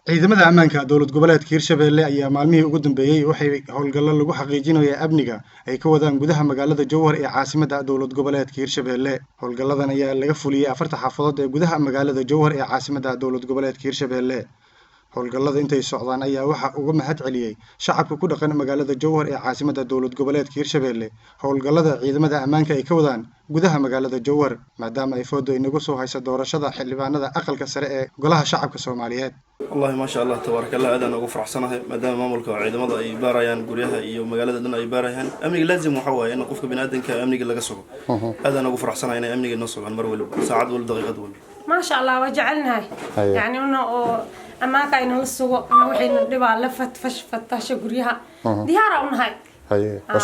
ciidamada ammaanka dowlad goboleedka Hirshabelle ayaa maalmihii ugu dambeeyay waxay howlgallo lagu xaqiijinayo amniga ay ka wadaan gudaha magaalada Jowhar ee caasimadda dowlad goboleedka Hirshabelle. Howlgalladan ayaa laga fuliyay 4 xaafadood ee gudaha magaalada Jowhar ee caasimadda dowlad goboleedka Hirshabelle. Howlgallada intay socdaan ayaa waxa uga mahad celiyay shacabka ku dhaqan magaalada Jowhar ee caasimadda dowlad goboleedka Hirshabelle. Howlgallada ciidamada ammaanka ay ka wadaan gudaha magaalada Jowhar maadaama ay foodo inagu soo hayso doorashada xildhibaanada aqalka sare ee golaha shacabka Soomaaliyeed. والله ما شاء الله تبارك الله أذن أقول فرح سنة ما دام مملكة وعيد مضى يباريان قريها يو مقالة دنا يباريان أمني لازم محوى إنه قفك بنادم كأمني قل قصه أذن أقول فرح سنة إنه أمني النص عن مرول ساعد ولا دقيقة ولا ما شاء الله وجعلنا يعني إنه أما كاين السوق إنه وحين نبغى لفت فتش قريها ديارة ونهاي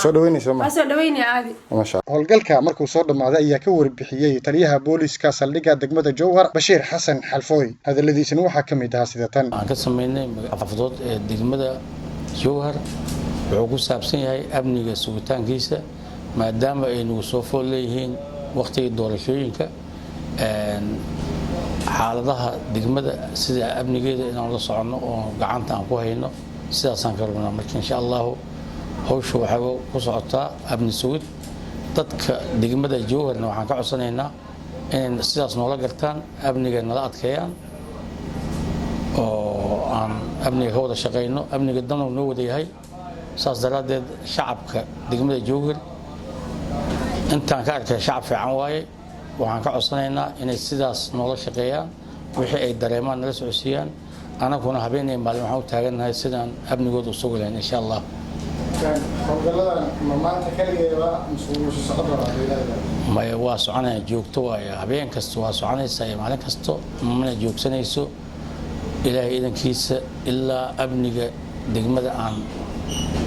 soo dhaweynayso ma soo dhaweynay aadi ma sha Allah howlgalka markuu soo dhamaaday ayaa ka warbixiyay taliyaha booliska saldhigga degmada Jowhar Bashiir Xasan Xalfooy hadaladiisana waxa kamid ah sida tan aan ka sameynay xaafadood ee degmada Jowhar wuxuu ku saabsan yahay amniga sugitaankiisa maadaama ay nagu soo fool leeyihiin waqtiga doorashooyinka xaaladaha degmada sida amnigeeda inaan la socono oo gacanta aan ku hayno sidaas aan ka rabnaa marka insha Allah hawshu waxay ku socotaa amni sugid dadka degmada Jowharna waxaan ka codsanaynaa in sidaas noola gartaan amniga nala adkeeyaan oo aan amniga wada shaqeyno amniga dan uu noo wada yahay saas daraadeed shacabka degmada Jowhar intaan ka arkay shacab fiican waaye waxaan ka codsanaynaa inay sidaas noola shaqeeyaan wixii ay dareemaan nala socodsiiyaan anaguna habeenay maalin waxaan u taaganahay sidaan amnigooda u sugi lahayn insha Allah ما يواسعنا جوكتو يا هبين كستو واسعنا ساي مالك كستو من جوكسنيسو إلى إذا كيس إلا أبني دقمة عن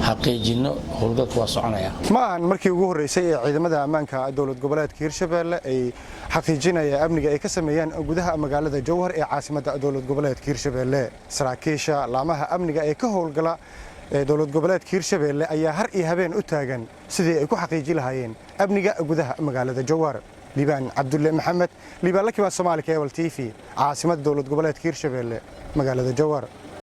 حقيقينه هولدك واسعنا يا ما عن مركي وجوه رئيسي عيدمدا أمانك دولة قبلات كيرشبيل أي حقيقينا يا أبني أي كسميان جودها مقالة جوهر أي عاصمة دولة قبلات كيرشبيل سراكيشة لامها أبني أي كهول قلا دولة قبلات كيرشبيل أي هر إيهابين أتاجن سدي أكو حقيقي لهاين أبني جودها مقالة جوهر لبان عبد الله محمد لبان لك ما سمالك يا والتيفي عاصمة دولة قبلات كيرشبيل مقالة جوهر.